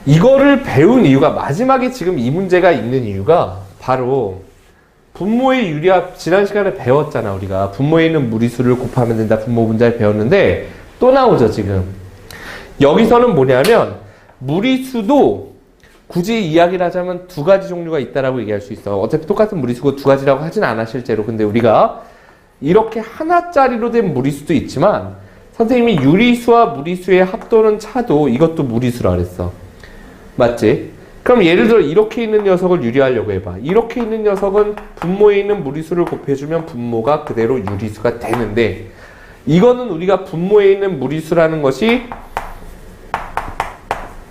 이거를 배운 이유가 마지막에 지금 이 문제가 있는 이유가 바로 분모의 유리합 지난 시간에 배웠잖아. 우리가 분모에 있는 무리수를 곱하면 된다. 분모 분자를 배웠는데 또 나오죠 지금. 여기서는 뭐냐면 무리수도 굳이 이야기를 하자면 두 가지 종류가 있다라고 얘기할 수 있어. 어차피 똑같은 무리수고 두 가지라고 하진 않아 실제로. 근데 우리가 이렇게 하나짜리로 된 무리수도 있지만 선생님이 유리수와 무리수의 합도는 차도 이것도 무리수라 그랬어. 맞지? 그럼 예를 들어 이렇게 있는 녀석을 유리하려고 해봐. 이렇게 있는 녀석은 분모에 있는 무리수를 곱해주면 분모가 그대로 유리수가 되는데 이거는 우리가 분모에 있는 무리수라는 것이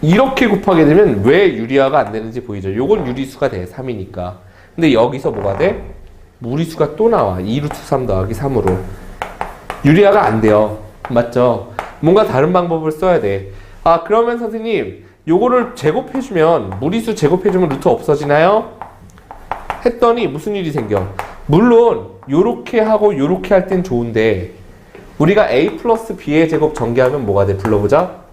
이렇게 곱하게 되면 왜 유리화가 안 되는지 보이죠? 요건 유리수가 돼. 3이니까. 근데 여기서 뭐가 돼? 무리수가 또 나와. 2루트 3 더하기 3으로. 유리화가 안 돼요. 맞죠? 뭔가 다른 방법을 써야 돼. 아, 그러면 선생님, 요거를 제곱해주면, 무리수 제곱해주면 루트 없어지나요? 했더니 무슨 일이 생겨? 물론, 요렇게 하고 요렇게 할 땐 좋은데, 우리가 a 플러스 b의 제곱 전개하면 뭐가 돼? 불러보자.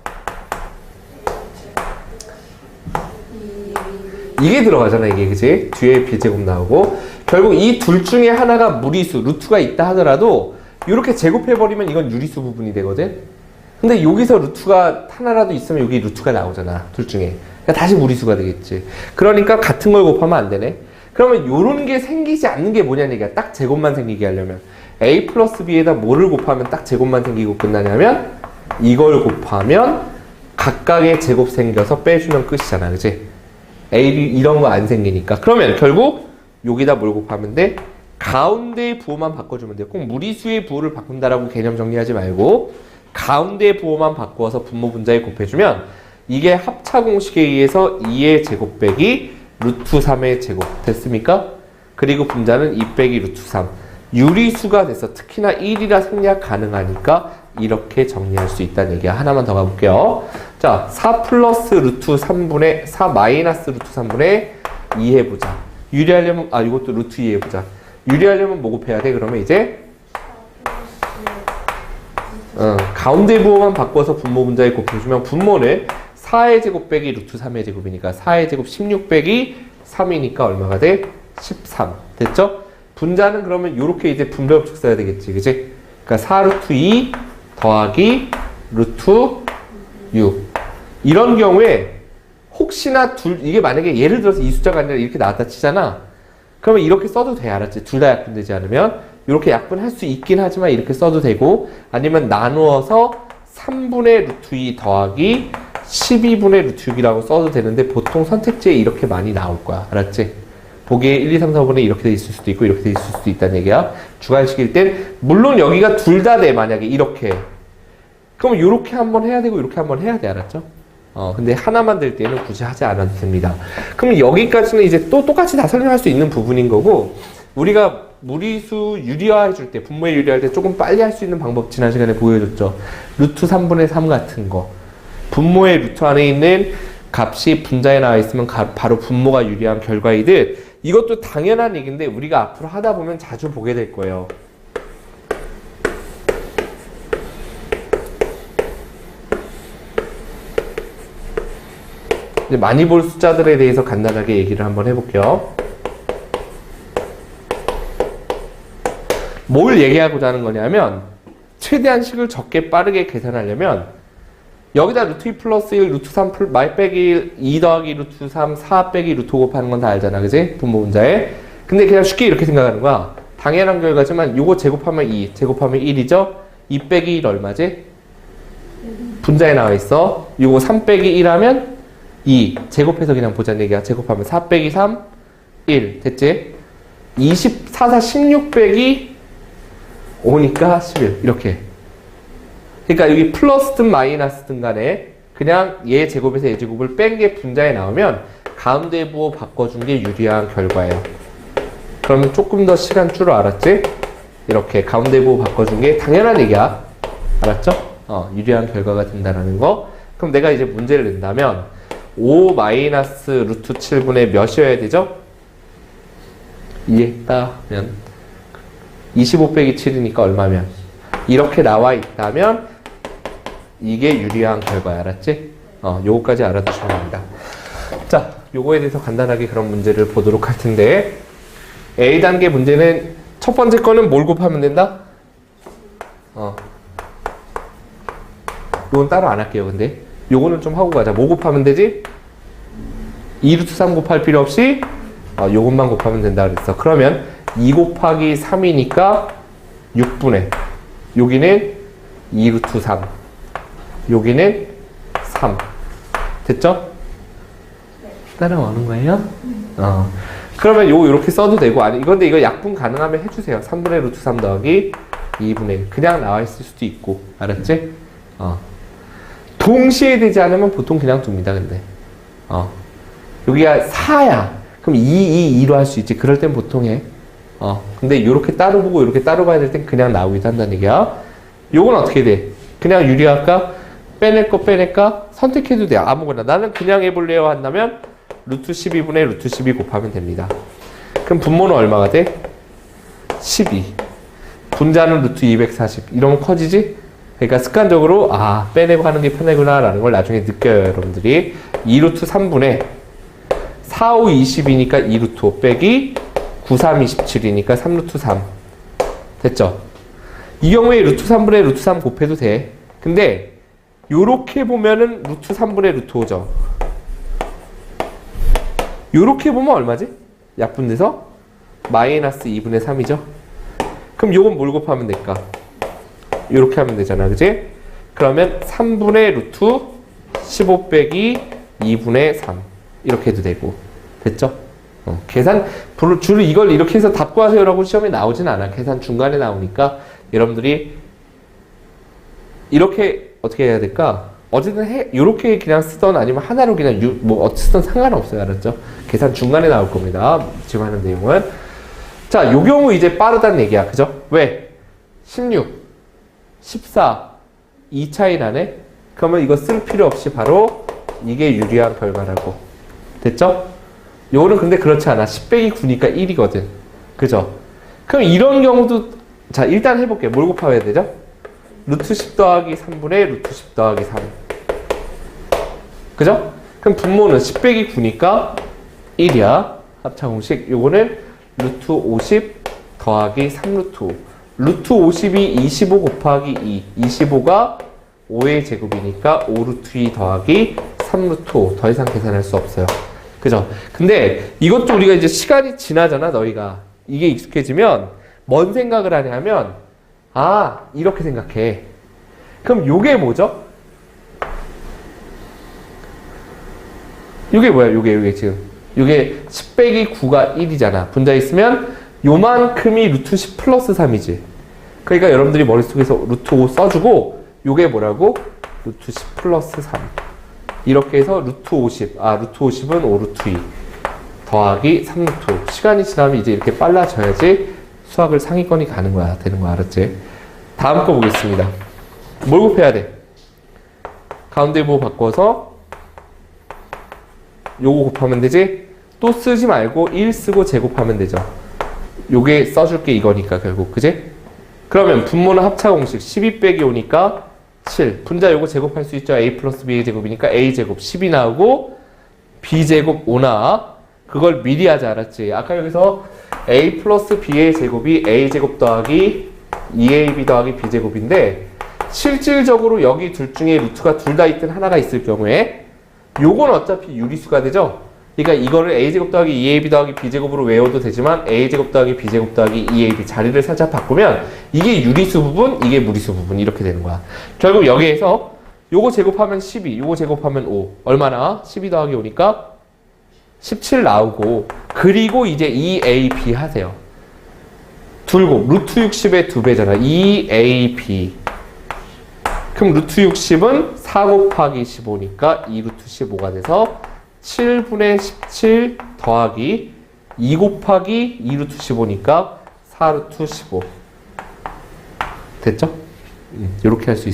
이게 들어가잖아, 이게, 그치? 뒤에 b제곱 나오고. 결국 이 둘 중에 하나가 무리수, 루트가 있다 하더라도, 이렇게 제곱해버리면 이건 유리수 부분이 되거든? 근데 여기서 루트가 하나라도 있으면 여기 루트가 나오잖아. 둘 중에. 그러니까 다시 무리수가 되겠지. 그러니까 같은 걸 곱하면 안 되네. 그러면 요런 게 생기지 않는 게 뭐냐는 얘기야. 딱 제곱만 생기게 하려면. a 플러스 b에다 뭐를 곱하면 딱 제곱만 생기고 끝나냐면 이걸 곱하면 각각의 제곱 생겨서 빼주면 끝이잖아. 그치? a, 이런 거 안 생기니까. 그러면 결국 여기다 뭘 곱하면 돼? 가운데의 부호만 바꿔주면 돼요. 꼭 무리수의 부호를 바꾼다라고 개념 정리하지 말고 가운데의 부호만 바꾸어서 분모 분자에 곱해주면 이게 합차 공식에 의해서 2의 제곱 빼기 루트 3의 제곱 됐습니까? 그리고 분자는 2 빼기 루트 3 유리수가 돼서 특히나 1이라 생략 가능하니까 이렇게 정리할 수 있다는 얘기야. 하나만 더 가볼게요. 자, 4 플러스 루트 3분의 4 마이너스 루트 3분의 2 해보자. 유리하려면 이것도 루트 2 해보자. 유리하려면 뭐 곱해야 돼? 그러면 이제 가운데 부호만 바꿔서 분모 분자에 곱해주면 분모는 4의 제곱 빼기 루트 3의 제곱이니까 4의 제곱 16 빼기 3이니까 얼마가 돼? 13 됐죠? 분자는 그러면 이렇게 이제 분배법칙 써야 되겠지, 그치? 그러니까 4 루트 2 더하기 루트 6 이런 경우에 혹시나 이게 만약에 예를 들어서 이 숫자가 아니라 이렇게 나왔다 치잖아. 그러면 이렇게 써도 돼, 알았지? 둘 다 약분되지 않으면 이렇게 약분할 수 있긴 하지만 이렇게 써도 되고 아니면 나누어서 3분의 루트 2 더하기 12분의 루트 6이라고 써도 되는데 보통 선택지에 이렇게 많이 나올 거야. 알았지? 보기에 1, 2, 3, 4분에 이렇게 돼 있을 수도 있고 이렇게 돼 있을 수도 있다는 얘기야. 주관식일 땐 물론 여기가 둘 다 돼. 만약에 이렇게 그럼 이렇게 한번 해야 되고 이렇게 한번 해야 돼. 알았죠? 근데 하나만 될 때는 굳이 하지 않아도 됩니다. 그럼 여기까지는 이제 또 똑같이 다 설명할 수 있는 부분인 거고 우리가 무리수 유리화 해줄 때, 분모에 유리할 때 조금 빨리 할 수 있는 방법 지난 시간에 보여줬죠. 루트 3분의 3 같은 거. 분모의 루트 안에 있는 값이 분자에 나와 있으면 바로 분모가 유리한 결과이듯 이것도 당연한 얘기인데 우리가 앞으로 하다 보면 자주 보게 될 거예요. 이제 많이 볼 숫자들에 대해서 간단하게 얘기를 한번 해볼게요. 뭘 얘기하고자 하는 거냐면 최대한 식을 적게 빠르게 계산하려면 여기다 루트 2 플러스 1, 루트 3 마이 빼기 1, 2 더하기 루트 3, 4 빼기 루트 5 곱하는 건 다 알잖아. 그지? 분모 분자에. 근데 그냥 쉽게 이렇게 생각하는 거야. 당연한 결과지만 요거 제곱하면 2, 제곱하면 1이죠? 2 빼기 1 얼마지? 분자에 나와 있어. 요거 3 빼기 1 하면 2. 제곱해서 그냥 보자는 얘기야. 제곱하면 4 빼기 3, 1. 됐지? 24, 4, 16 빼기 5니까 11 이렇게. 그러니까 여기 플러스든 마이너스든 간에 그냥 얘 제곱에서 얘 제곱을 뺀 게 분자에 나오면 가운데 부호 바꿔준 게 유리한 결과예요. 그러면 조금 더 시간 줄을 알았지? 이렇게 가운데 부호 바꿔준 게 당연한 얘기야. 알았죠? 유리한 결과가 된다는 거. 그럼 내가 이제 문제를 낸다면 5 마이너스 루트 7분의 몇이어야 되죠? 이해했다면 25 빼기 7이니까 얼마면? 이렇게 나와 있다면 이게 유리한 결과야. 알았지? 요거까지 알아두시면 됩니다. 자, 요거에 대해서 간단하게 그런 문제를 보도록 할 텐데, A단계 문제는 첫 번째 거는 뭘 곱하면 된다? 요건 따로 안 할게요, 근데. 요거는 좀 하고 가자. 뭐 곱하면 되지? 2루트 3 곱할 필요 없이, 요것만 곱하면 된다 그랬어. 그러면 2 곱하기 3이니까 6분의, 여기는 2루트 3, 여기는 3. 됐죠? 따라오는 거예요? 그러면 요거 이렇게 써도 되고, 아니, 이건데 이거 약분 가능하면 해주세요. 3분의 루트 3 더하기 2분의 1. 그냥 나와 있을 수도 있고, 알았지? 동시에 되지 않으면 보통 그냥 둡니다, 근데. 여기가 4야. 그럼 2로 할 수 있지. 그럴 땐 보통 해. 근데 이렇게 따로 보고 이렇게 따로 봐야 될 땐 그냥 나오기도 한다는 얘기야. 요건 어떻게 돼? 그냥 유리할까? 빼낼 거 빼낼까? 선택해도 돼. 아무거나. 나는 그냥 해볼래요 한다면 루트 12분의 루트 12 곱하면 됩니다. 그럼 분모는 얼마가 돼? 12. 분자는 루트 240. 이러면 커지지? 그러니까 습관적으로 빼내고 하는 게 편하구나 라는 걸 나중에 느껴요, 여러분들이. 2루트 3분의 4, 5, 20이니까 2루트 5 빼기 9, 3, 27이니까 3루트 3. 됐죠? 이 경우에 루트 3분의 루트 3 곱해도 돼. 근데 요렇게 보면은 루트 3분의 루트 5죠. 요렇게 보면 얼마지? 약분돼서 마이너스 2분의 3이죠. 그럼 요건 뭘 곱하면 될까? 요렇게 하면 되잖아, 그지? 그러면 3분의 루트 15 빼기 2분의 3 이렇게 해도 되고. 됐죠? 계산 주로 이걸 이렇게 해서 답 구하세요라고 시험에 나오진 않아. 계산 중간에 나오니까 여러분들이 이렇게 어떻게 해야 될까? 어쨌든 요렇게 그냥 쓰던 아니면 하나로 그냥 쓰던 상관없어요. 알았죠? 계산 중간에 나올 겁니다. 지금 하는 내용은. 자, 요 경우 이제 빠르다는 얘기야. 그죠? 왜? 16 14, 2 차이 나네? 그러면 이거 쓸 필요 없이 바로 이게 유리한 결과라고. 됐죠? 요거는 근데 그렇지 않아. 10 빼기 9니까 1이거든. 그죠? 그럼 이런 경우도, 자, 일단 해볼게. 뭘 곱해야 되죠? 루트 10 더하기 3분의 루트 10 더하기 3. 그죠? 그럼 분모는 10 빼기 9니까 1이야. 합차공식. 요거는 루트 50 더하기 3루트 5. 루트 50이 25 곱하기 2. 25가 5의 제곱이니까 5루트 2 더하기 3루트 5. 더 이상 계산할 수 없어요. 그죠? 근데 이것도 우리가 이제 시간이 지나잖아, 너희가. 이게 익숙해지면 뭔 생각을 하냐면, 이렇게 생각해. 그럼 요게 뭐죠? 요게 뭐야, 요게 지금. 요게 10 빼기 9가 1이잖아. 분자 있으면 요만큼이 루트 10 플러스 3이지. 그러니까 여러분들이 머릿속에서 루트 5 써주고, 요게 뭐라고? 루트 10 플러스 3. 이렇게 해서 루트 50. 루트 50은 5루트 2. 더하기 3루트 5. 시간이 지나면 이제 이렇게 빨라져야지 수학을 상위권이 가는 거야. 되는 거야. 알았지? 다음 거 보겠습니다. 뭘 곱해야 돼? 가운데 부호 바꿔서 요거 곱하면 되지? 또 쓰지 말고 1 쓰고 제곱하면 되죠. 요게 써줄게 이거니까 결국. 그지? 그러면 분모는 합차 공식 12 빼기 5니까 7. 분자 요거 제곱할 수 있죠. a 플러스 b의 제곱이니까 a제곱 10이 나오고 b제곱 5 나와. 그걸 미리 하자. 알았지? 아까 여기서 a 플러스 b의 제곱이 a제곱 더하기 2ab 더하기 b제곱인데 실질적으로 여기 둘 중에 루트가 둘 다 있든 하나가 있을 경우에 요건 어차피 유리수가 되죠? 그러니까 이거를 a제곱 더하기 2ab 더하기 b제곱으로 외워도 되지만 a제곱 더하기 b제곱 더하기 2ab 자리를 살짝 바꾸면 이게 유리수 부분, 이게 무리수 부분 이렇게 되는 거야. 결국 여기에서 요거 제곱하면 12, 요거 제곱하면 5. 얼마나? 12 더하기 5니까 17 나오고 그리고 이제 2ab 하세요. 둘곱, 루트 60의 2배잖아. 2ab. 그럼 루트 60은 4 곱하기 15니까 2루트 15가 돼서 7분의 17 더하기 2 곱하기 2루트 15니까 4루트 15. 됐죠? 이렇게 할 수 있습니다.